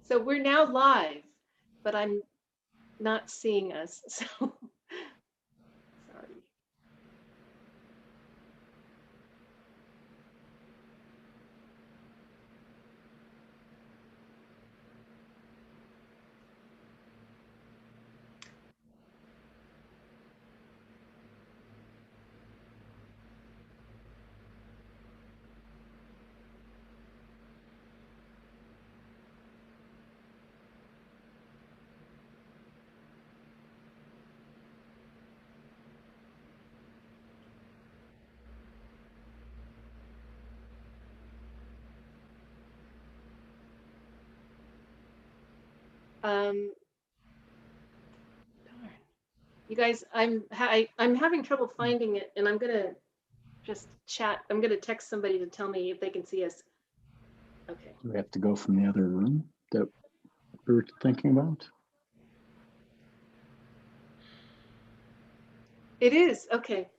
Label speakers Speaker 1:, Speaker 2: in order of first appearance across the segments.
Speaker 1: So we're now live, but I'm not seeing us, so sorry. Darn. You guys, I'm having trouble finding it, and I'm gonna just chat. I'm gonna text somebody to tell me if they can see us. Okay.
Speaker 2: Do we have to go from the other room that we were thinking about?
Speaker 1: It is, okay.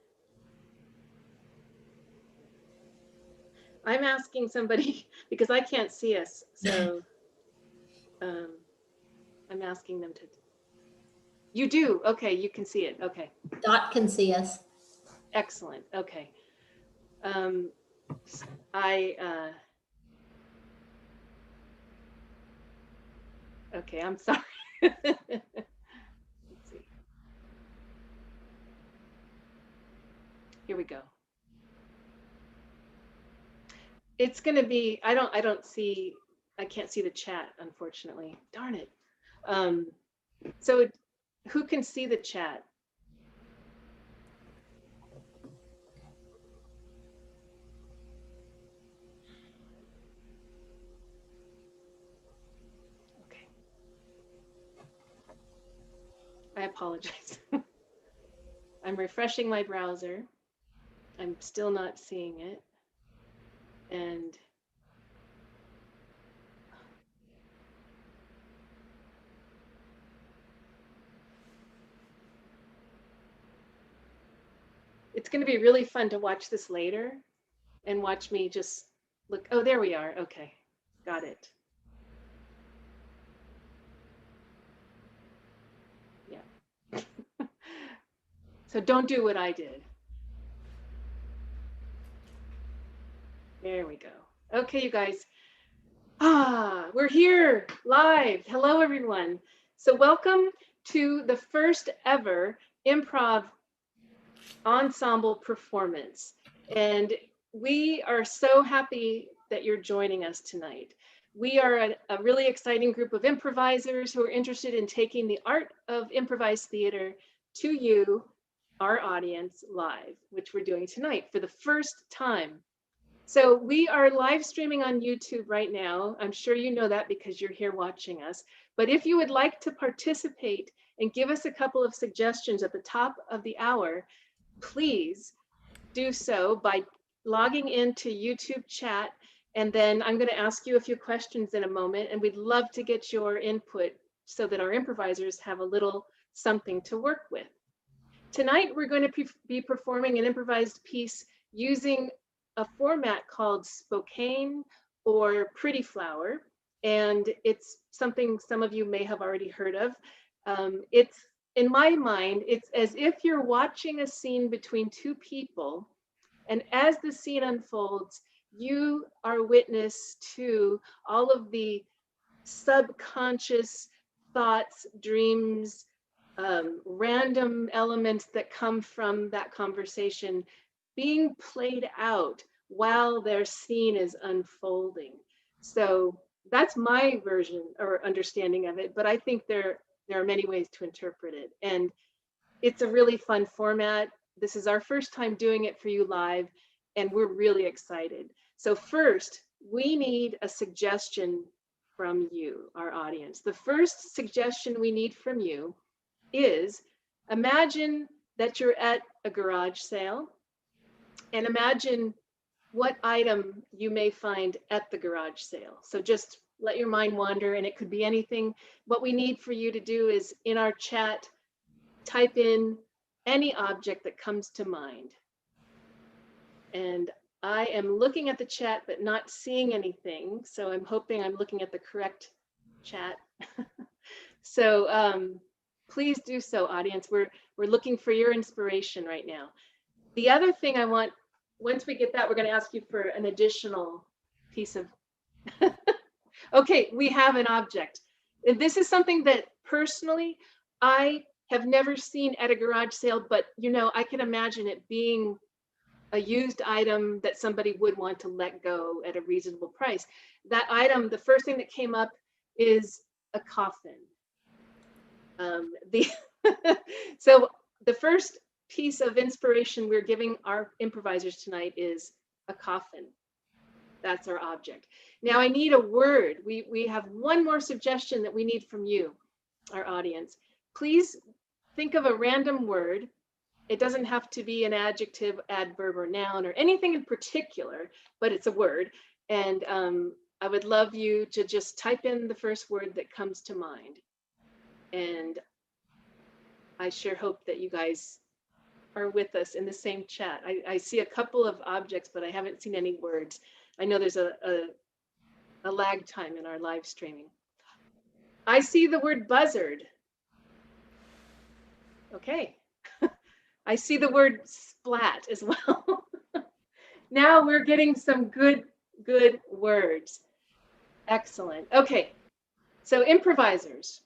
Speaker 1: I'm asking somebody because I can't see us, so I'm asking them to. You do, okay, you can see it, okay.
Speaker 3: Dot can see us.
Speaker 1: Excellent, okay. Okay, I'm sorry. Let's see. Here we go. It's gonna be, I can't see the chat, unfortunately. Darn it. So who can see the chat? Okay. I apologize. I'm refreshing my browser. I'm still not seeing it. And it's going to be really fun to watch this later and watch me just look. Oh, there we are. Okay, got it. Yeah. So don't do what I did. There we go. Okay, you guys. We're here live. Hello, everyone. So welcome to the first ever improv ensemble performance. And we are so happy that you're joining us tonight. We are a really exciting group of improvisers who are interested in taking the art of improvised theater to you, our audience, live, which we're doing tonight for the first time. So we are live streaming on YouTube right now. I'm sure you know that because you're here watching us. But if you would like to participate and give us a couple of suggestions at the top of the hour, please do so by logging into YouTube chat. And then I'm going to ask you a few questions in a moment, and we'd love to get your input so that our improvisers have a little something to work with. Tonight, we're going to be performing an improvised piece using a format called Spokane or Pretty Flower. And it's something some of you may have already heard of. It's, in my mind, it's as if you're watching a scene between two people, and as the scene unfolds, you are witness to all of the subconscious thoughts, dreams, random elements that come from that conversation being played out while their scene is unfolding. So that's my version or understanding of it, but I think there are many ways to interpret it. And it's a really fun format. This is our first time doing it for you live, and we're really excited. So first, we need a suggestion from you, our audience. The first suggestion we need from you is imagine that you're at a garage sale, and imagine what item you may find at the garage sale. So just let your mind wander, and it could be anything. What we need for you to do is in our chat, type in any object that comes to mind. And I am looking at the chat, but not seeing anything. So I'm hoping I'm looking at the correct chat. So please do so, audience. We're looking for your inspiration right now. The other thing I want, once we get that, we're going to ask you for an additional piece of. Okay, we have an object. And this is something that personally I have never seen at a garage sale, but you know, I can imagine it being a used item that somebody would want to let go at a reasonable price. That item, the first thing that came up is a coffin. The so the first piece of inspiration we're giving our improvisers tonight is a coffin. That's our object. Now I need a word. We have one more suggestion that we need from you, our audience. Please think of a random word. It doesn't have to be an adjective, adverb, or noun, or anything in particular, but it's a word. And I would love you to just type in the first word that comes to mind. And I sure hope that you guys are with us in the same chat. I see a couple of objects, but I haven't seen any words. I know there's a lag time in our live streaming. I see the word buzzard. Okay. I see the word splat as well. Now we're getting some good words. Excellent. Okay. So improvisers,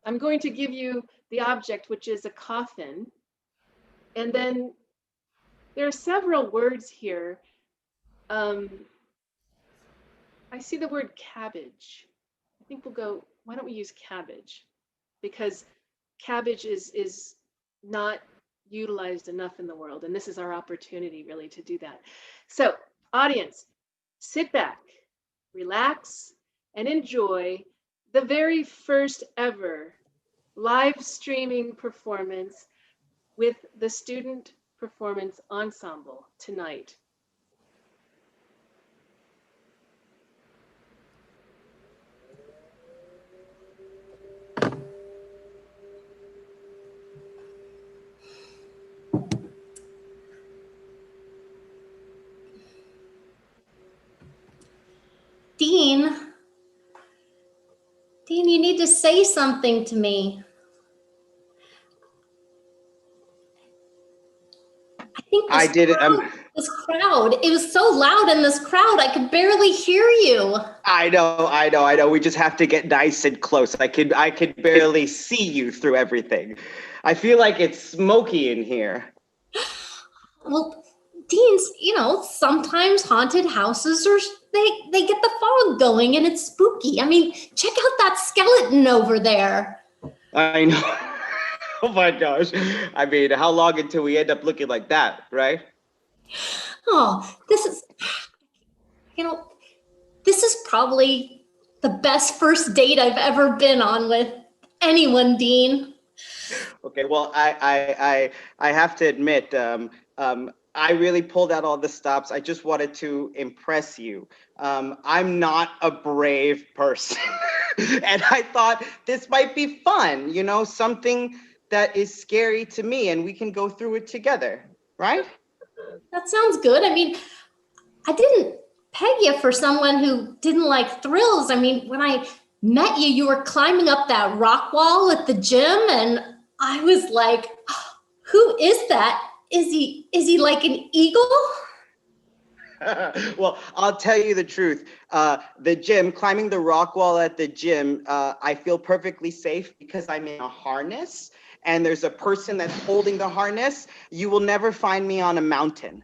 Speaker 1: I'm going to give you the object, which is a coffin. And then there are several words here. I see the word cabbage. I think we'll go, why don't we use cabbage? Because cabbage is not utilized enough in the world. And this is our opportunity really to do that. So audience, sit back, relax, and enjoy the very first ever live streaming performance with the Student Performance Ensemble tonight.
Speaker 3: Dean, you need to say something to me. I think
Speaker 4: I did it.
Speaker 3: This crowd, it was so loud in this crowd, I could barely hear you.
Speaker 4: I know. We just have to get nice and close. I could barely see you through everything. I feel like it's smoky in here.
Speaker 3: Well, Dean's, you know, sometimes haunted houses are, they get the fog going and it's spooky. I mean, check out that skeleton over there.
Speaker 4: I know. Oh my gosh. I mean, how long until we end up looking like that, right?
Speaker 3: Oh, this is, you know, this is probably the best first date I've ever been on with anyone, Dean.
Speaker 4: Okay, well, I have to admit, I really pulled out all the stops. I just wanted to impress you. I'm not a brave person. And I thought this might be fun, you know, something that is scary to me, and we can go through it together, right?
Speaker 3: That sounds good. I mean, I didn't peg you for someone who didn't like thrills. I mean, when I met you, you were climbing up that rock wall at the gym, and I was like, oh, who is that? Is he like an eagle?
Speaker 4: Well, I'll tell you the truth. The gym, climbing the rock wall at the gym, I feel perfectly safe because I'm in a harness and there's a person that's holding the harness. You will never find me on a mountain.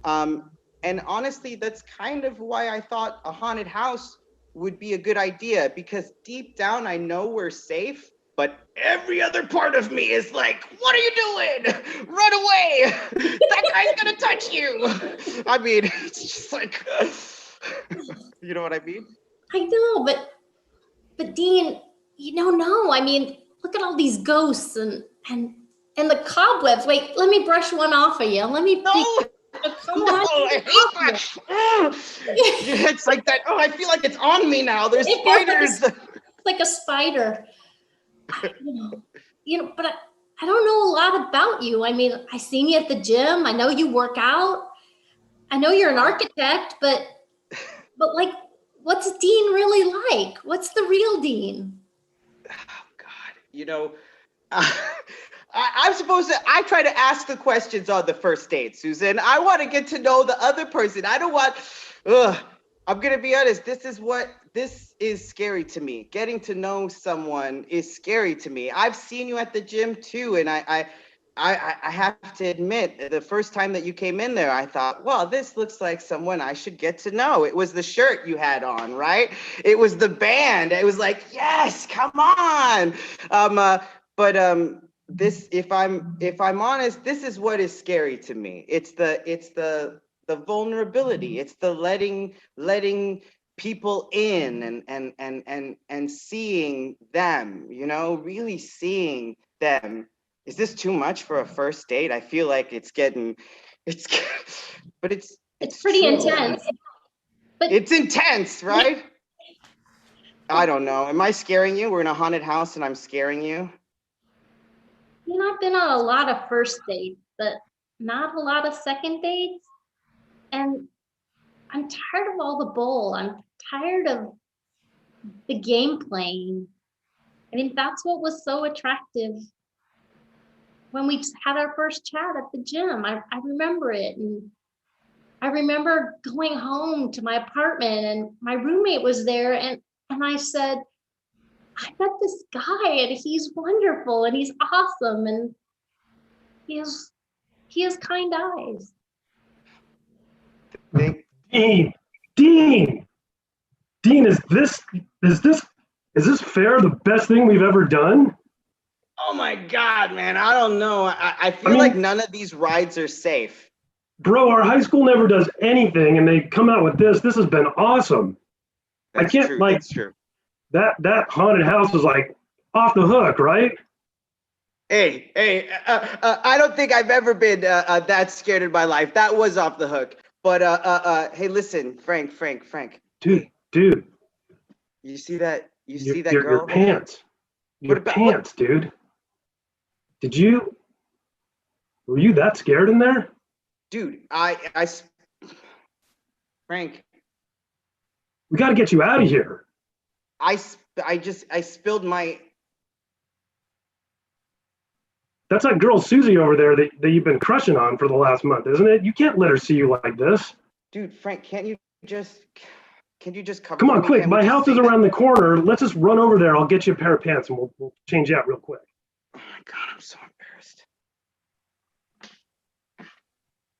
Speaker 4: And honestly, that's kind of why I thought a haunted house would be a good idea, because deep down, I know we're safe, but every other part of me is like, what are you doing? Run away. That guy's gonna touch you. I mean, it's just like, you know what I mean?
Speaker 3: I know, but Dean, you don't know. I mean, look at all these ghosts and the cobwebs. Wait, let me brush one off of you. Let me.
Speaker 4: No, I hate that. It's like that. Oh, I feel like it's on me now. There's spiders.
Speaker 3: Like a spider. You know, but I don't know a lot about you. I mean, I seen you at the gym. I know you work out. I know you're an architect, but like, what's Dean really like? What's the real Dean?
Speaker 4: oh God, you know, I'm supposed to, I try to ask the questions on the first date, Susan. I want to get to know the other person. I don't want, ugh, I'm going to be honest. This is scary to me. Getting to know someone is scary to me. I've seen you at the gym too. And I have to admit, the first time that you came in there, I thought, well, this looks like someone I should get to know. It was the shirt you had on, right? It was the band. It was like, yes, come on. This, if I'm honest, this is what is scary to me. It's the vulnerability. It's the letting people in and seeing them, you know, really seeing them. Is this too much for a first date? I feel like it's but
Speaker 3: It's pretty
Speaker 4: true.
Speaker 3: intense. But
Speaker 4: It's intense, right? I don't know. Am I scaring you? We're in a haunted house and I'm scaring you.
Speaker 3: you know, I've been on a lot of first dates, but not a lot of second dates. And I'm tired of all the bull. I'm tired of the game playing. I mean, that's what was so attractive when we had our first chat at the gym. I remember it. And I remember going home to my apartment and my roommate was there and I said, I met this guy and he's wonderful and he's awesome and he has kind eyes.
Speaker 4: Think,
Speaker 5: Dean, Dean, Dean, is this fair? The best thing we've ever done?
Speaker 4: oh my God, man. I don't know. I feel
Speaker 5: I mean-
Speaker 4: like none of these rides are safe.
Speaker 5: Bro, our high school never does anything and they come out with this. This has been awesome.
Speaker 4: That's
Speaker 5: can't,
Speaker 4: true.
Speaker 5: like-
Speaker 4: That's true.
Speaker 5: That haunted house is like off the hook, right?
Speaker 4: Hey, I don't think I've ever been that scared in my life. That was off the hook. But hey, listen, Frank.
Speaker 5: Dude,
Speaker 4: You see that? You
Speaker 5: your,
Speaker 4: see that
Speaker 5: your,
Speaker 4: girl?
Speaker 5: your pants. Your
Speaker 4: about-
Speaker 5: pants, dude. Were you that scared in there?
Speaker 4: Dude, Frank,
Speaker 5: We got to get you out of here.
Speaker 4: I spilled my.
Speaker 5: That's that girl Susie over there that you've been crushing on for the last month, isn't it? You can't let her see you like this.
Speaker 4: Dude, Frank, can you just cover?
Speaker 5: Come on,
Speaker 4: me?
Speaker 5: quick.
Speaker 4: Can we
Speaker 5: My
Speaker 4: just
Speaker 5: house
Speaker 4: say
Speaker 5: is
Speaker 4: that-
Speaker 5: around the corner. Let's just run over there. I'll get you a pair of pants and we'll change out real quick.
Speaker 4: Oh my God, I'm so embarrassed.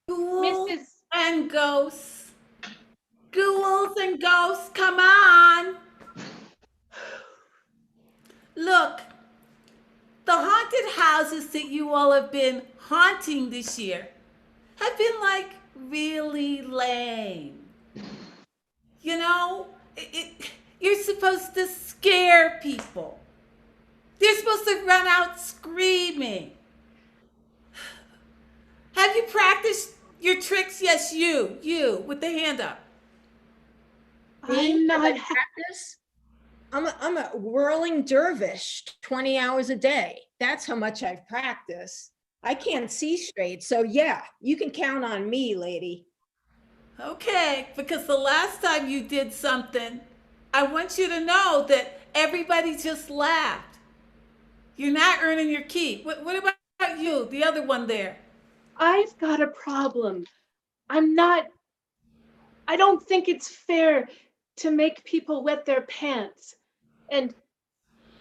Speaker 6: Ghouls
Speaker 1: Mrs.
Speaker 6: and ghosts. Ghouls and ghosts, come on. Look, the haunted houses that you all have been haunting this year have been like really lame. You know, you're supposed to scare people. They're supposed to run out screaming. Have you practiced your tricks? Yes, you, with the hand up.
Speaker 1: I'm not.
Speaker 7: Practice. I'm a whirling dervish 20 hours a day. That's how much I've practiced. I can't see straight. So yeah, you can count on me, lady.
Speaker 6: Okay, because the last time you did something, I want you to know that everybody just laughed. You're not earning your keep. What about you, the other one there?
Speaker 1: I've got a problem. I don't think it's fair to make people wet their pants. And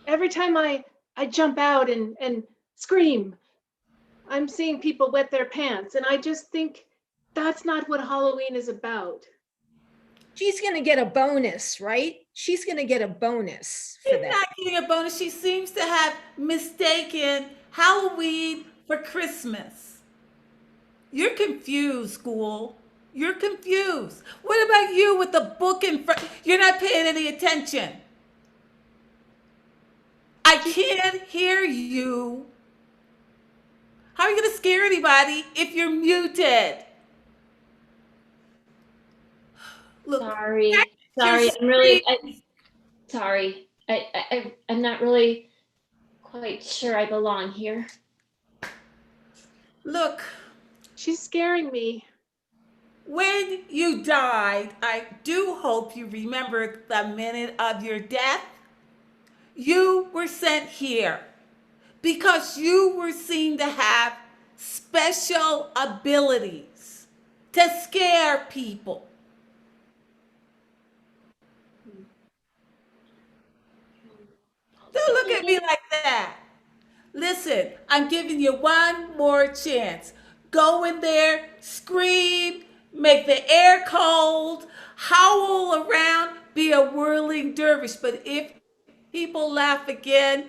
Speaker 1: every time I jump out and scream, I'm seeing people wet their pants. And I just think that's not what Halloween is about.
Speaker 7: She's going to get a bonus, right? She's going to get a bonus for
Speaker 6: She's
Speaker 7: that.
Speaker 6: not getting a bonus. She seems to have mistaken Halloween for Christmas. You're confused, school. You're confused. What about you with the book in front? You're not paying any attention. I can't hear you. How are you going to scare anybody if you're muted? Look,
Speaker 8: Sorry,
Speaker 6: your
Speaker 8: I'm really
Speaker 6: screen.
Speaker 8: sorry. I'm not really quite sure I belong here.
Speaker 6: Look,
Speaker 1: She's scaring me.
Speaker 6: when you died, I do hope you remember the minute of your death. You were sent here because you were seen to have special abilities to scare people. Don't look at me like that. Listen, I'm giving you one more chance. Go in there, scream, make the air cold, howl around, be a whirling dervish. But if people laugh again,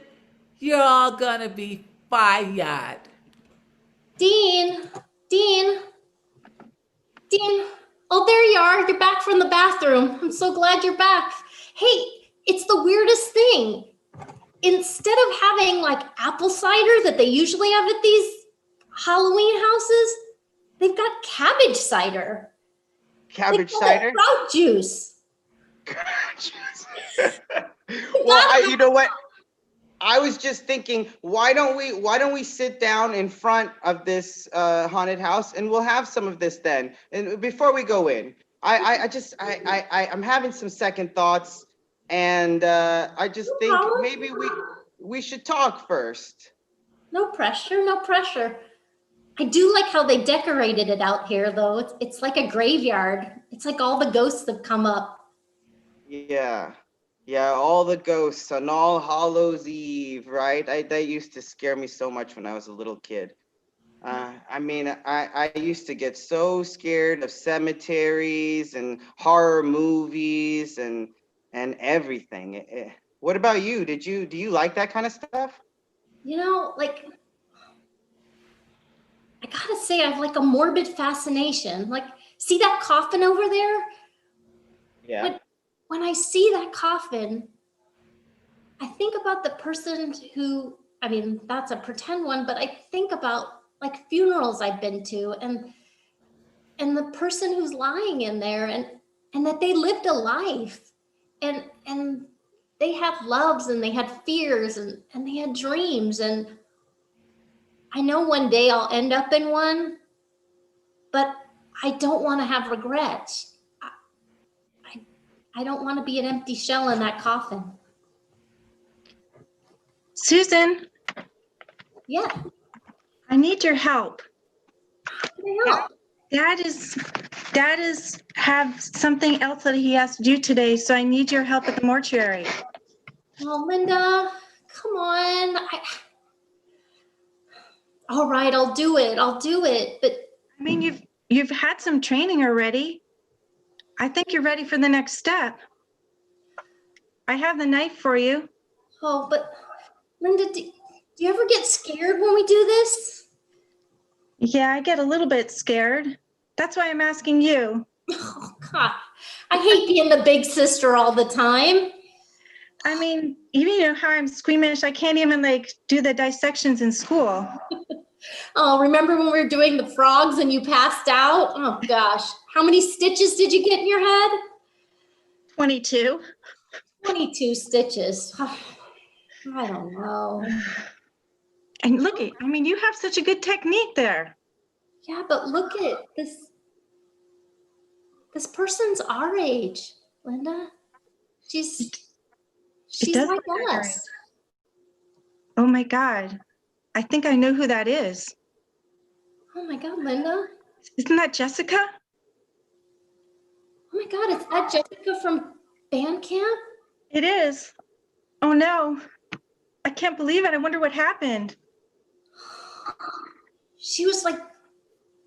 Speaker 6: you're all gonna be fired.
Speaker 3: Dean, Dean, Dean. Oh, there you are. You're back from the bathroom. I'm so glad you're back. Hey, it's the weirdest thing. Instead of having like apple cider that they usually have at these Halloween houses, they've got cabbage cider.
Speaker 4: Cabbage
Speaker 3: They call it
Speaker 4: cider?
Speaker 3: fruit juice.
Speaker 4: Well, you know what? I was just thinking, why don't we sit down in front of this haunted house and we'll have some of this then. And before we go in, I'm having some second thoughts, and I just think maybe we should talk first.
Speaker 3: No pressure, no pressure. I do like how they decorated it out here, though. It's like a graveyard. It's like all the ghosts have come up.
Speaker 4: Yeah. Yeah, all the ghosts on All Hallows Eve, right? That used to scare me so much when I was a little kid. I used to get so scared of cemeteries and horror movies and everything. What about you? Do you like that kind of stuff?
Speaker 3: You know, like, I gotta say, I have like a morbid fascination. Like, see that coffin over there?
Speaker 4: Yeah.
Speaker 3: When I see that coffin, I think about the person who, I mean, that's a pretend one, but I think about like funerals I've been to and the person who's lying in there and that they lived a life and they had loves and they had fears and they had dreams. And I know one day I'll end up in one, but I don't want to have regrets. I don't want to be an empty shell in that coffin.
Speaker 9: Susan,
Speaker 3: Yeah.
Speaker 9: I need your help.
Speaker 3: Help.
Speaker 9: Dad is have something else that he has to do today, so I need your help at the mortuary.
Speaker 3: Oh, Linda, come on. All right, I'll do it. But
Speaker 9: I mean, you've had some training already. I think you're ready for the next step. I have the knife for you.
Speaker 3: oh, but Linda, do you ever get scared when we do this?
Speaker 9: Yeah, I get a little bit scared. That's why I'm asking you.
Speaker 3: Oh, God. I hate being the big sister all the time.
Speaker 9: I mean, you know how I'm squeamish. I can't even like do the dissections in school.
Speaker 3: Oh, remember when we were doing the frogs and you passed out? Oh, gosh. How many stitches did you get in your head?
Speaker 9: 22.
Speaker 3: 22 stitches. I don't know.
Speaker 9: And look, I mean, you have such a good technique there.
Speaker 3: Yeah, but look at this. This person's our age, Linda. She's
Speaker 9: does
Speaker 3: like
Speaker 9: look like
Speaker 3: us.
Speaker 9: Oh my God. I think I know who that is.
Speaker 3: Oh my God, Linda.
Speaker 9: Isn't that Jessica?
Speaker 3: Oh my God, is that Jessica from band camp?
Speaker 9: It is. Oh no. I can't believe it. I wonder what happened.
Speaker 3: She was like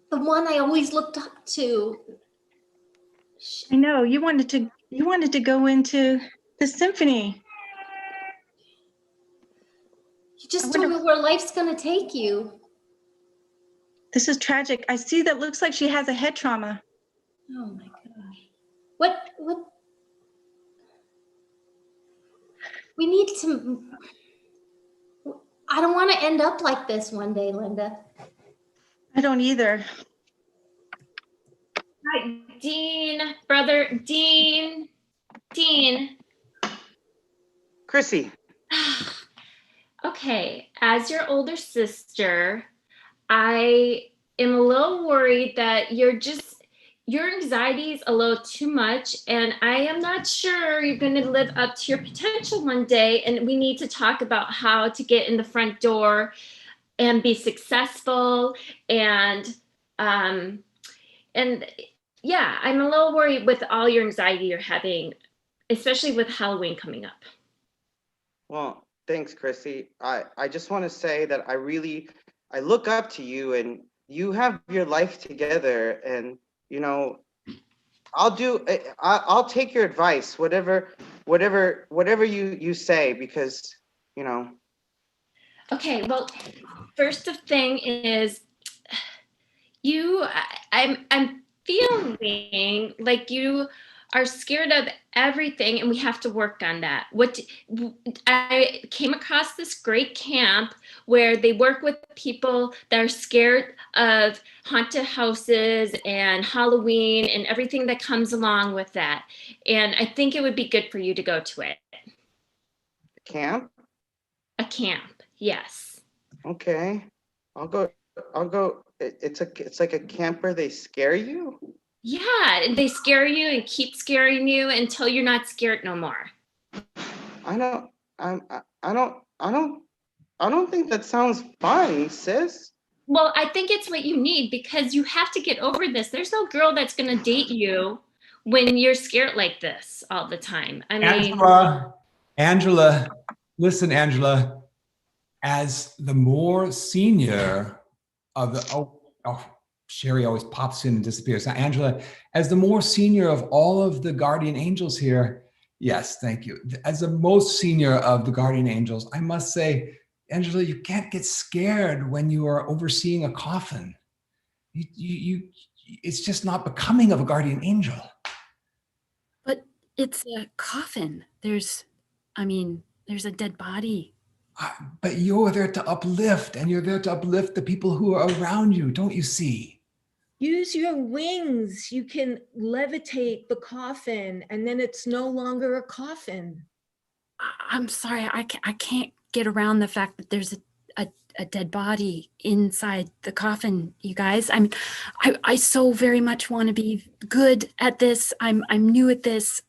Speaker 3: the one I always looked up to.
Speaker 9: I know you wanted to go into the symphony.
Speaker 3: You just don't know where life's gonna take you.
Speaker 9: This is tragic. I see that looks like she has a head trauma.
Speaker 3: Oh my gosh. What? We need to, I don't want to end up like this one day, Linda.
Speaker 9: I don't either.
Speaker 8: Hi, Dean, brother, Dean.
Speaker 4: Chrissy.
Speaker 8: Okay, as your older sister, I am a little worried that your anxiety is a little too much, and I am not sure you're going to live up to your potential one day. And we need to talk about how to get in the front door and be successful. Um, and yeah, I'm a little worried with all your anxiety you're having, especially with Halloween coming up.
Speaker 4: Well, thanks, Chrissy. I just want to say that I look up to you, and you have your life together, and you know, I'll take your advice, whatever you say, because you know.
Speaker 8: Okay, well, first thing is I'm feeling like you are scared of everything, and we have to work on that. I came across this great camp where they work with people that are scared of haunted houses and Halloween and everything that comes along with that. And I think it would be good for you to go to it.
Speaker 4: Camp?
Speaker 8: A camp, yes.
Speaker 4: Okay. I'll go. It's like a camp where they scare you?
Speaker 8: Yeah, they scare you and keep scaring you until you're not scared no more.
Speaker 4: I don't I don't think that sounds fun, sis.
Speaker 8: Well, I think it's what you need, because you have to get over this. There's no girl that's going to date you when you're scared like this all the time. I mean,
Speaker 10: Angela, listen, Angela, as the more senior of the, Sherry always pops in and disappears. Now, Angela, as the more senior of all of the guardian angels here, yes, thank you. As the most senior of the guardian angels, I must say, Angela, you can't get scared when you are overseeing a coffin. It's just not becoming of a guardian angel.
Speaker 11: But it's a coffin. There's a dead body.
Speaker 10: But you're there to uplift, and you're there to uplift the people who are around you, don't you see?
Speaker 7: Use your wings. You can levitate the coffin, and then it's no longer a coffin.
Speaker 11: I'm sorry, I can't get around the fact that there's a dead body inside the coffin, you guys. I so very much want to be good at this. I'm new at this.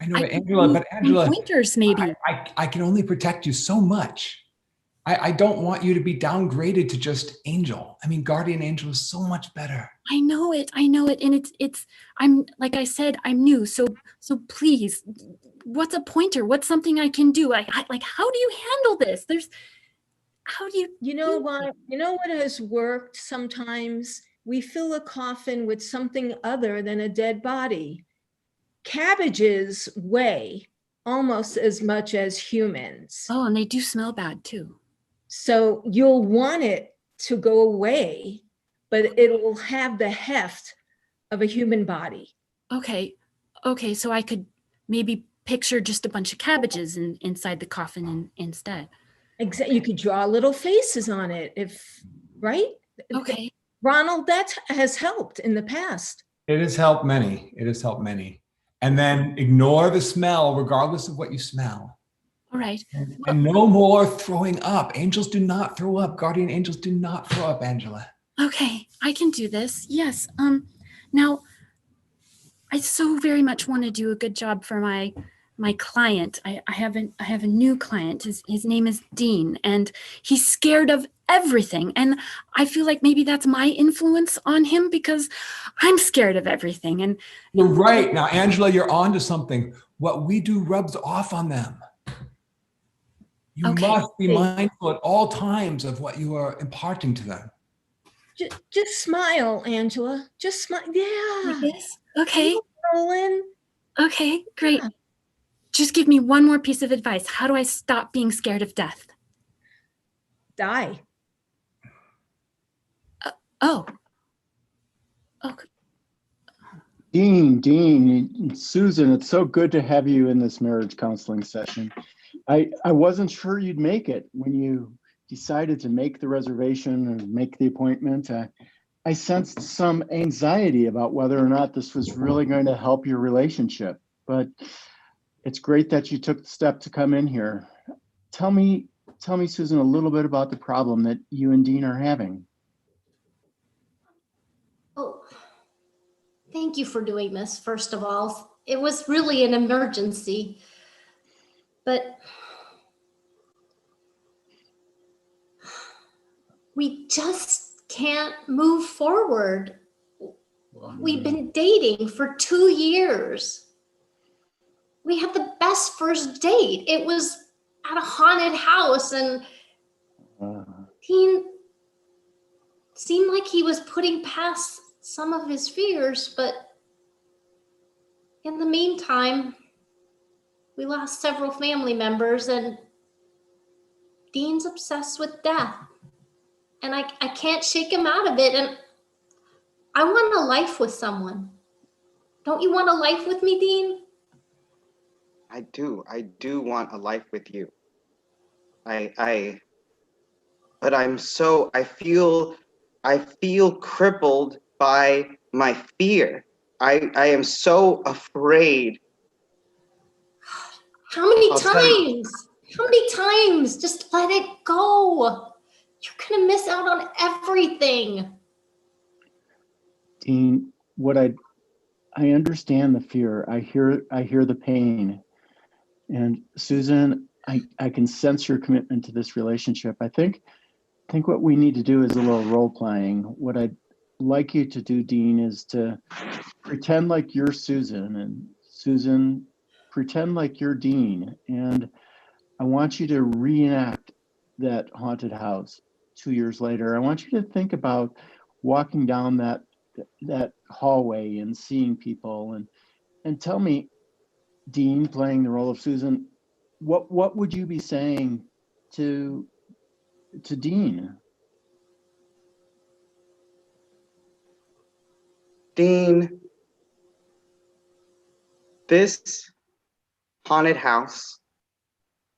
Speaker 10: I know, Angela,
Speaker 11: pointers maybe.
Speaker 10: I can only protect you so much. I don't want you to be downgraded to just angel. I mean, guardian angel is so much better.
Speaker 11: I know it, and I'm like I said, I'm new, so please, what's a pointer? What's something I can do? Like how do you handle this?
Speaker 7: You know what? You know what has worked sometimes? We fill a coffin with something other than a dead body. Cabbages weigh almost as much as humans.
Speaker 11: Oh, and they do smell bad too.
Speaker 7: So you'll want it to go away, but it will have the heft of a human body.
Speaker 11: Okay, so I could maybe picture just a bunch of cabbages inside the coffin instead.
Speaker 7: Exactly. You could draw little faces on it, right?
Speaker 11: Okay.
Speaker 7: Ronald, that has helped in the past.
Speaker 10: It has helped many. And then ignore the smell, regardless of what you smell.
Speaker 11: All right.
Speaker 10: And no more throwing up. Angels do not throw up. Guardian angels do not throw up, Angela.
Speaker 11: Okay, I can do this. Yes. Now, I so very much want to do a good job for my client. I have a new client. His name is Dean, and he's scared of everything. And I feel like maybe that's my influence on him, because I'm scared of everything. And
Speaker 10: you're right. Now, Angela, you're on to something. What we do rubs off on them. You must be mindful at all times of what you are imparting to them.
Speaker 7: Just smile, Angela. Just smile. Yeah.
Speaker 11: Like this? Okay.
Speaker 7: Roland.
Speaker 11: Okay, great. Yeah. Just give me one more piece of advice. How do I stop being scared of death?
Speaker 7: Die.
Speaker 11: Okay.
Speaker 2: Dean, Susan, it's so good to have you in this marriage counseling session. I wasn't sure you'd make it when you decided to make the reservation and make the appointment. I sensed some anxiety about whether or not this was really going to help your relationship, but it's great that you took the step to come in here. Tell me, Susan, a little bit about the problem that you and Dean are having.
Speaker 3: Oh, Thank you for doing this, first of all. It was really an emergency. But we just can't move forward. We've been dating for 2 years. We had the best first date. It was at a haunted house, and Dean seemed like he was putting past some of his fears, but in the meantime, we lost several family members, and Dean's obsessed with death. And I can't shake him out of it, and I want a life with someone. Don't you want a life with me, Dean?
Speaker 4: I do want a life with you. But I feel crippled by my fear. I am so afraid.
Speaker 3: How many
Speaker 4: I'll tell you.
Speaker 3: times? How many times? Just let it go. You're gonna miss out on everything.
Speaker 2: Dean, I understand the fear. I hear the pain. And Susan, I can sense your commitment to this relationship. I think what we need to do is a little role playing. What I'd like you to do, Dean, is to pretend like you're Susan, and Susan, pretend like you're Dean. And I want you to reenact that haunted house 2 years later. I want you to think about walking down that hallway and seeing people, and tell me, Dean, playing the role of Susan, what would you be saying to Dean?
Speaker 4: Dean, this haunted house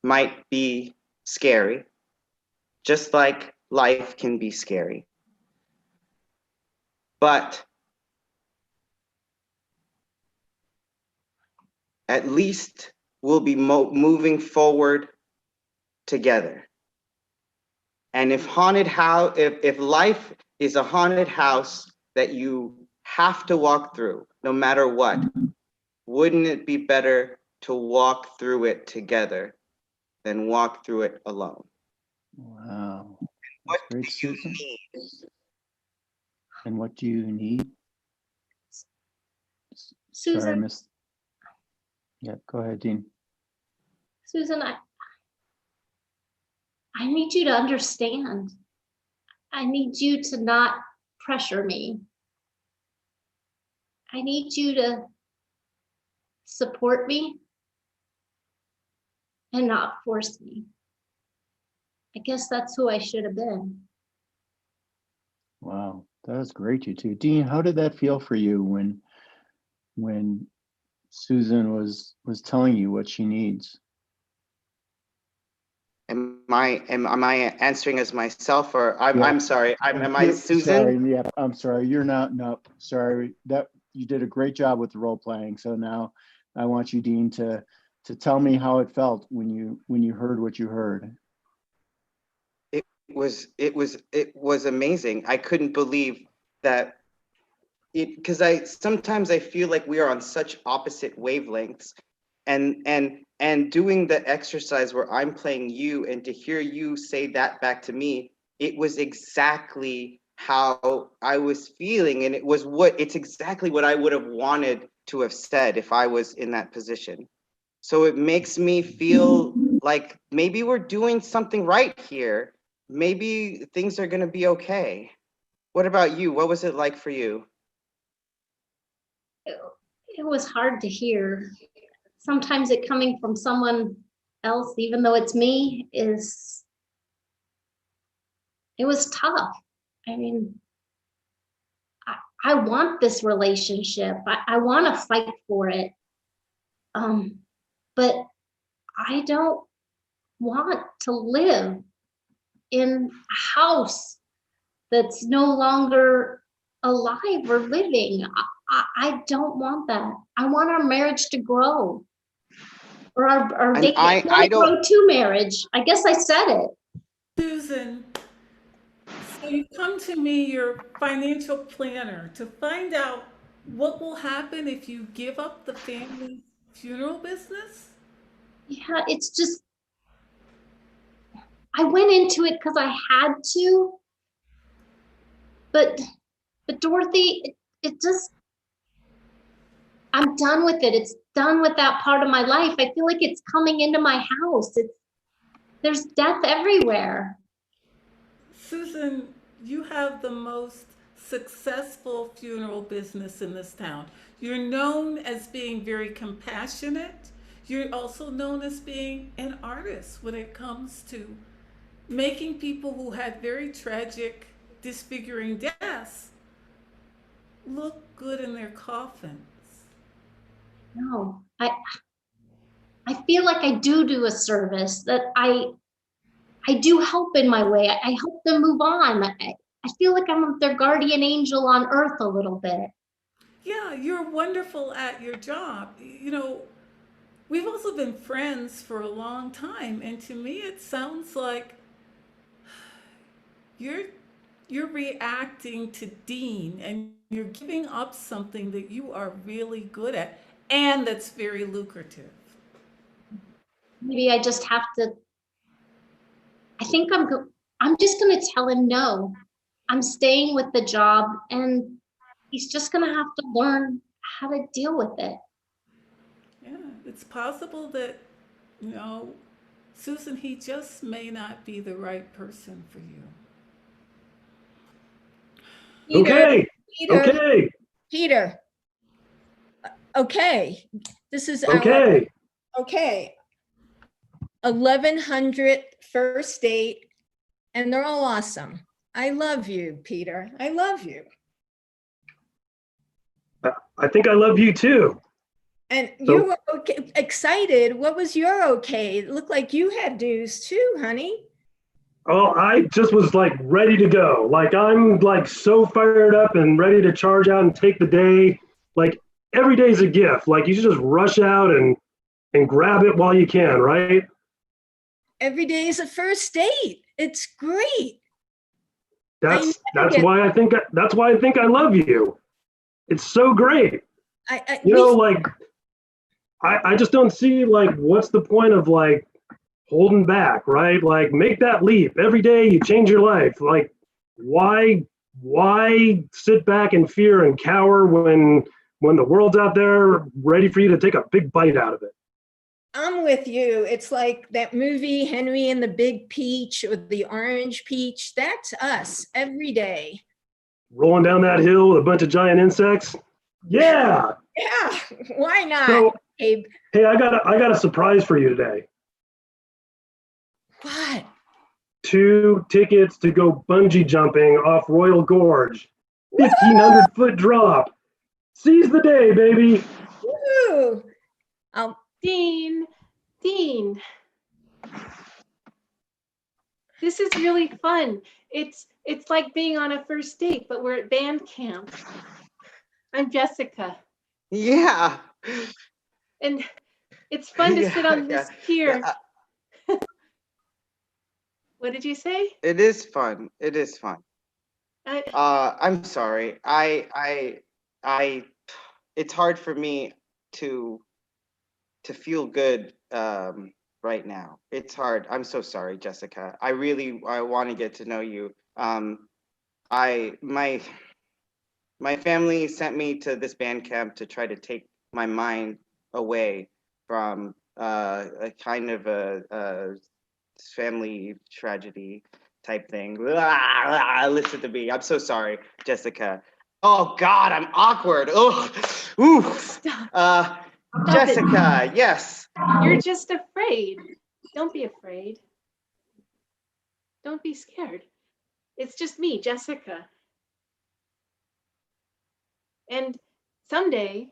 Speaker 4: might be scary, just like life can be scary. But at least we'll be moving forward together. And if life is a haunted house that you have to walk through, no matter what, wouldn't it be better to walk through it together than walk through it alone?
Speaker 2: Wow. That's great, Susan. And what do you need?
Speaker 3: Susan.
Speaker 2: Sorry, I missed. Yeah, go ahead, Dean.
Speaker 3: Susan, I need you to understand. I need you to not pressure me. I need you to support me and not force me. I guess that's who I should have been.
Speaker 2: Wow, that was great, you two. Dean, how did that feel for you when Susan was telling you what she needs?
Speaker 4: Am I answering as myself, or I'm
Speaker 2: Yeah.
Speaker 4: I'm sorry. Am I Susan?
Speaker 2: Sorry, yeah, I'm sorry. You're not. No, sorry. That you did a great job with the role playing. So now I want you, Dean, to tell me how it felt when you heard what you heard.
Speaker 4: It was amazing. I couldn't believe that. Because sometimes I feel like we are on such opposite wavelengths, and doing the exercise where I'm playing you, and to hear you say that back to me, it was exactly how I was feeling, and it's exactly what I would have wanted to have said if I was in that position. So it makes me feel like maybe we're doing something right here. Maybe things are going to be okay. What about you? What was it like for you?
Speaker 3: It was hard to hear. Sometimes it coming from someone else, even though it's me, it was tough. I mean, I want this relationship. I want to fight for it. But I don't want to live in a house that's no longer alive or living. I don't want that. I want our marriage to grow. Or our
Speaker 4: And I
Speaker 3: grow
Speaker 4: don't.
Speaker 3: to marriage. I guess I said it.
Speaker 6: Susan, so you come to me, your financial planner, to find out what will happen if you give up the family funeral business?
Speaker 3: Yeah, it's just, I went into it because I had to, but Dorothy, it just, I'm done with it. It's done with that part of my life. I feel like it's coming into my house. There's death everywhere.
Speaker 6: Susan, you have the most successful funeral business in this town. You're known as being very compassionate. You're also known as being an artist when it comes to making people who had very tragic, disfiguring deaths look good in their coffins.
Speaker 3: No, I feel like I do a service, that I do help in my way. I help them move on. I feel like I'm their guardian angel on earth a little bit.
Speaker 6: Yeah, you're wonderful at your job. You know, we've also been friends for a long time, and to me it sounds like you're you're reacting to Dean and you're giving up something that you are really good at and that's very lucrative.
Speaker 3: Maybe I just have to, I think I'm just gonna tell him no. I'm staying with the job and he's just gonna have to learn how to deal with it.
Speaker 6: Yeah, it's possible that, you know, Susan, he just may not be the right person for you.
Speaker 5: Okay,
Speaker 7: Peter,
Speaker 5: okay,
Speaker 7: Peter. Okay, this is our,
Speaker 5: okay.
Speaker 7: okay. 1100 first date, and they're all awesome. I love you, Peter. I love you.
Speaker 5: I think I love you too.
Speaker 7: And
Speaker 5: So-
Speaker 7: you were okay, excited. What was your okay? It looked like you had dues too, honey.
Speaker 5: Oh, I just was like ready to go. Like I'm like so fired up and ready to charge out and take the day. Like every day's a gift. Like you should just rush out and grab it while you can, right?
Speaker 7: Every day is a first date. It's great.
Speaker 5: That's
Speaker 7: get-
Speaker 5: why I think I love you. It's so great. You know, like I just don't see like what's the point of like holding back, right? Like make that leap. Every day you change your life. Like why sit back in fear and cower when the world's out there ready for you to take a big bite out of it?
Speaker 7: I'm with you. It's like that movie, Henry and the Big Peach or the Orange Peach. That's us every day.
Speaker 5: Rolling down that hill with a bunch of giant insects. Yeah.
Speaker 7: Yeah, why not,
Speaker 5: So,
Speaker 7: Abe?
Speaker 5: hey, I got a surprise for you today.
Speaker 7: What?
Speaker 5: 2 tickets to go bungee jumping off Royal Gorge. 1,500-foot drop. Seize the day, baby.
Speaker 7: Woo!
Speaker 1: Dean, this is really fun. It's like being on a first date, but we're at band camp. I'm Jessica,
Speaker 4: Yeah.
Speaker 1: and it's fun to sit on this pier.
Speaker 4: Yeah,
Speaker 1: What did you say?
Speaker 4: it is fun. It is fun.
Speaker 1: I,
Speaker 4: I'm sorry. It's hard for me to feel good right now. It's hard. I'm so sorry, Jessica. I want to get to know you. My family sent me to this band camp to try to take my mind away from a kind of a family tragedy type thing. Listen to me. I'm so sorry, Jessica. Oh God, I'm awkward. Oh, ooh.
Speaker 1: Stop
Speaker 4: Jessica, yes.
Speaker 1: You're just afraid. Don't be afraid. Don't be scared. It's just me, Jessica. And someday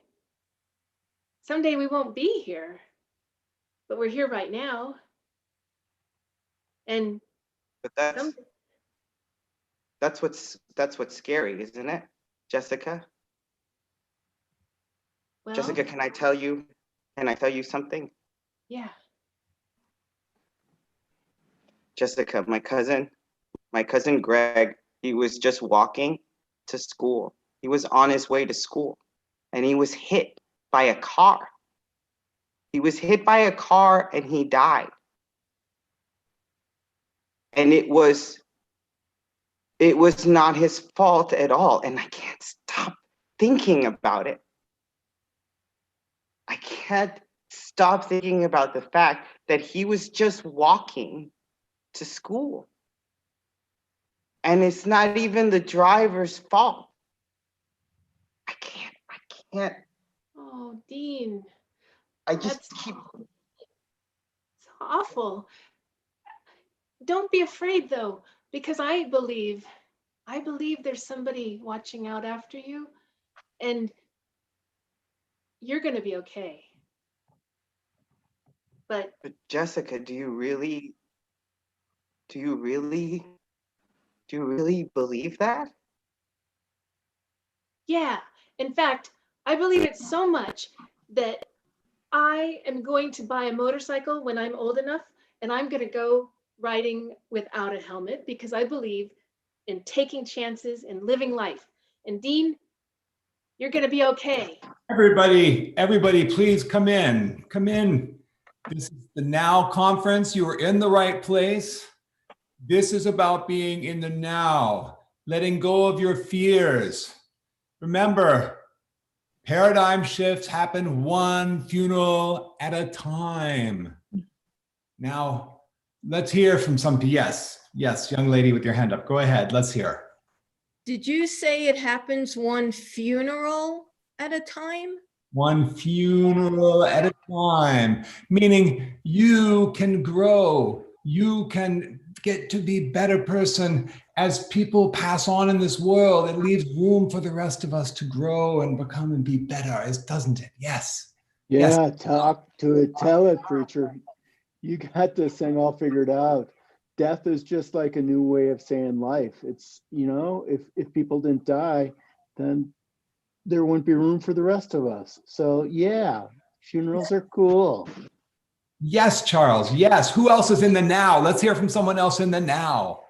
Speaker 1: we won't be here, but we're here right now. And
Speaker 4: But that's what's scary, isn't it, Jessica?
Speaker 1: well,
Speaker 4: Jessica, can I tell you something?
Speaker 1: yeah.
Speaker 4: Jessica, my cousin Greg, he was just walking to school. He was on his way to school and he was hit by a car. He was hit by a car and he died. And it was not his fault at all. And I can't stop thinking about it. I can't stop thinking about the fact that he was just walking to school. And it's not even the driver's fault. I can't.
Speaker 1: Oh, Dean.
Speaker 4: I just keep.
Speaker 1: It's awful. Don't be afraid though, because I believe there's somebody watching out after you, and you're going to be okay. But
Speaker 4: Jessica, do you really believe that?
Speaker 1: yeah, in fact, I believe it so much that I am going to buy a motorcycle when I'm old enough, and I'm going to go riding without a helmet because I believe in taking chances and living life. And Dean, you're going to be okay.
Speaker 10: Everybody, please come in. Come in. This is the Now Conference. You are in the right place. This is about being in the now, letting go of your fears. Remember, paradigm shifts happen one funeral at a time. Now, let's hear from some. Yes, young lady with your hand up. Go ahead. Let's hear.
Speaker 7: Did you say it happens one funeral at a time?
Speaker 10: One funeral at a time, meaning you can grow, you can get to be a better person as people pass on in this world. It leaves room for the rest of us to grow and become and be better, doesn't it? Yes.
Speaker 2: Yeah,
Speaker 10: Yes.
Speaker 2: talk to it, tell it, preacher. You got this thing all figured out. Death is just like a new way of saying life. It's, if people didn't die, then there wouldn't be room for the rest of us. So yeah, funerals are cool.
Speaker 10: Yes, Charles. Yes. Who else is in the now? Let's hear from someone else in the now.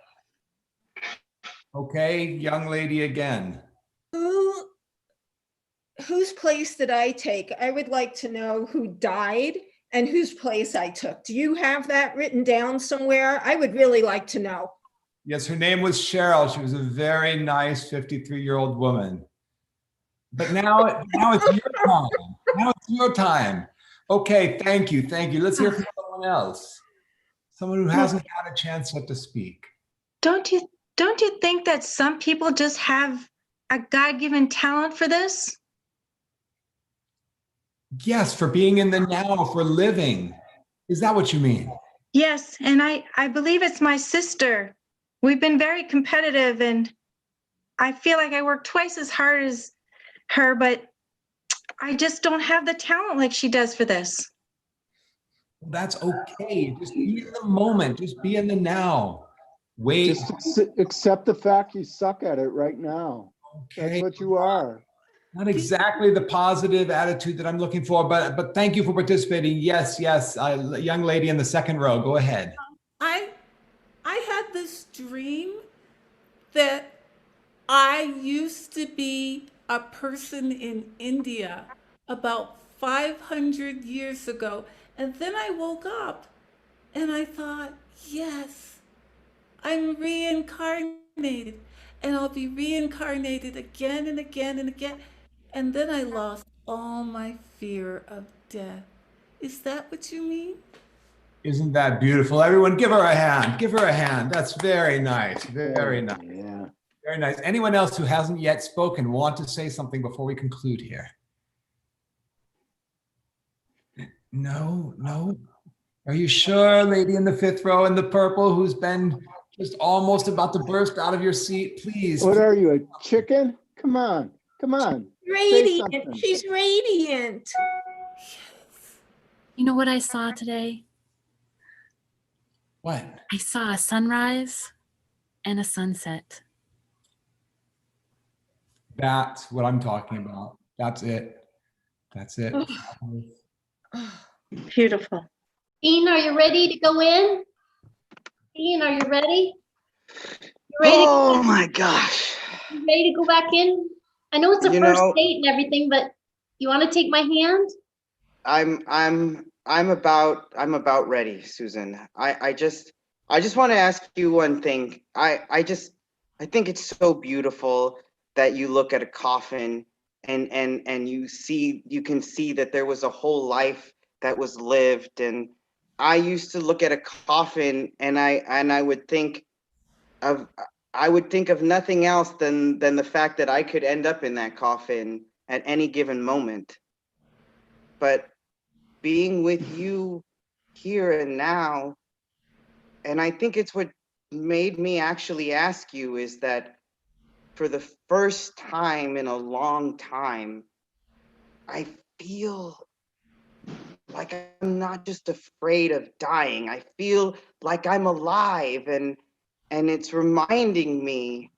Speaker 10: Okay, young lady again.
Speaker 7: Whose place did I take? I would like to know who died and whose place I took. Do you have that written down somewhere? I would really like to know.
Speaker 10: Yes, her name was Cheryl. She was a very nice 53-year-old woman. But now it's your time. Now it's your time. Okay, thank you. Let's hear from someone else. Someone who hasn't had a chance yet to speak.
Speaker 9: Don't you think that some people just have a God-given talent for this?
Speaker 10: Yes, for being in the now, for living. Is that what you mean?
Speaker 9: Yes, and I believe it's my sister. We've been very competitive, and I feel like I work twice as hard as her, but I just don't have the talent like she does for this.
Speaker 10: That's okay. Just be in the moment. Just be in the now. Wait.
Speaker 2: Just accept the fact you suck at it right now. Okay. That's what you are.
Speaker 10: Not exactly the positive attitude that I'm looking for, but thank you for participating. Yes. Young lady in the second row, go ahead.
Speaker 6: I had this dream that I used to be a person in India about 500 years ago. And then I woke up and I thought, yes, I'm reincarnated, and I'll be reincarnated again and again and again. And then I lost all my fear of death. Is that what you mean?
Speaker 10: Isn't that beautiful? Everyone give her a hand. Give her a hand. That's very nice. Very nice.
Speaker 2: Yeah.
Speaker 10: Very nice. Anyone else who hasn't yet spoken want to say something before we conclude here? No. Are you sure, lady in the fifth row in the purple who's been just almost about to burst out of your seat? Please.
Speaker 2: What are you, a chicken? Come on.
Speaker 7: Radiant. She's radiant.
Speaker 11: You know what I saw today?
Speaker 10: What?
Speaker 11: I saw a sunrise and a sunset.
Speaker 10: That's what I'm talking about. That's it.
Speaker 9: Beautiful.
Speaker 3: Dean, are you ready to go in? Dean, are you ready?
Speaker 4: Oh my gosh.
Speaker 3: You ready to go back in? I know it's a first date and everything, but You want to take my hand?
Speaker 4: I'm about ready, Susan. I just want to ask you one thing. I think it's so beautiful that you look at a coffin and you can see that there was a whole life that was lived. And I used to look at a coffin and I would think of nothing else than the fact that I could end up in that coffin at any given moment. But being with you here and now, and I think it's what made me actually ask you, is that for the first time in a long time, I feel like I'm not just afraid of dying. I feel like I'm alive, and it's reminding me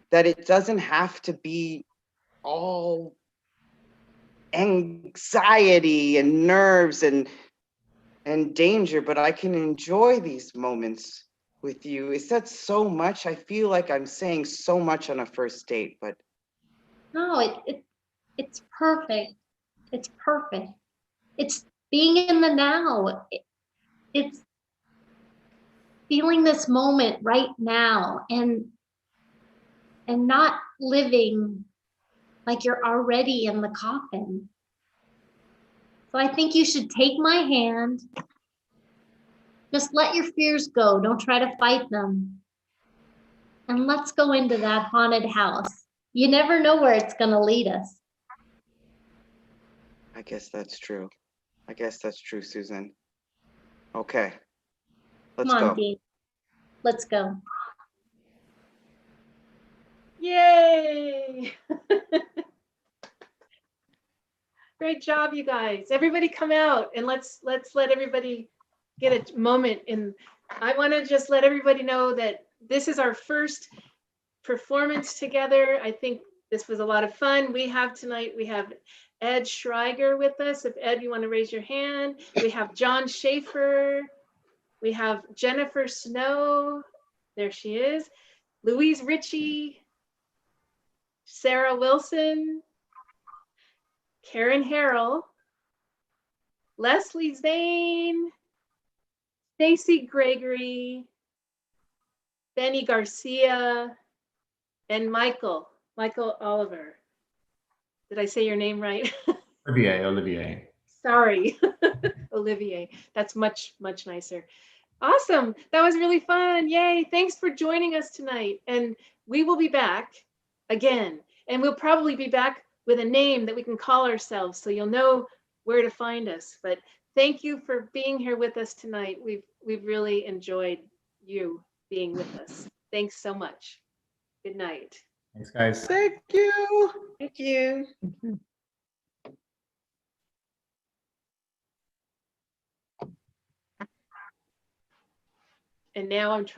Speaker 4: that it doesn't have to be all anxiety and nerves and danger, but I can enjoy these moments with you. Is that so much? I feel like I'm saying so much on a first date, but
Speaker 3: No, it's perfect. It's perfect. It's being in the now. It's feeling this moment right now and not living like you're already in the coffin. So I think you should take my hand. Just let your fears go. Don't try to fight them. And let's go into that haunted house. You never know where it's going to lead us.
Speaker 4: I guess that's true. I guess that's true, Susan. Okay, let's
Speaker 3: Come on,
Speaker 4: go.
Speaker 3: Dean. Let's go.
Speaker 1: Yay! Great job, you guys. Everybody come out and let's let everybody get a moment. And I want to just let everybody know that this is our first performance together. I think this was a lot of fun. We have Ed Schreiger with us. If Ed, you want to raise your hand. We have John Schaefer. We have Jennifer Snow. There she is. Louise Ritchie. Sarah Wilson. Karen Harrell. Leslie Zane. Stacy Gregory. Benny Garcia. And Michael Oliver. Did I say your name right?
Speaker 10: Olivier.
Speaker 1: Sorry, Olivier. That's much, much nicer. Awesome. That was really fun. Yay. Thanks for joining us tonight. And we will be back again. And we'll probably be back with a name that we can call ourselves, so you'll know where to find us. But thank you for being here with us tonight. We've really enjoyed you being with us. Thanks so much. Good night.
Speaker 10: Thanks, guys.
Speaker 4: Thank you.
Speaker 9: Thank you.
Speaker 1: And now I'm trying